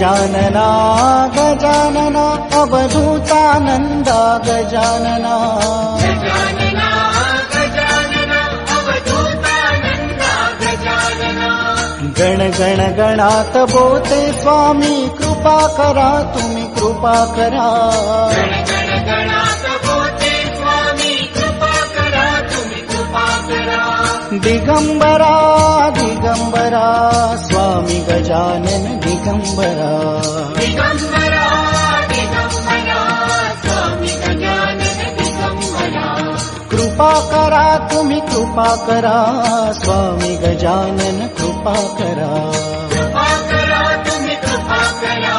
गजानना गजानना अवधूतानंदा गजानना गजानना गजानना अवधूतानंदा गजानना गण गण गणात बोलते स्वामी कृपा करा तुम्ही कृपा करा गण गण गणात बोलते स्वामी कृपा करा तुम्ही कृपा करा दिगंबरा दिगंबरा स्वामी गजानन दिगंबरा दिगंबरा दिगंबरा स्वामी गजानन दिगंबरा कृपा करा तुम्ही कृपा करा स्वामी गजानन कृपा करा कृपा करा तुम्ही कृपा करा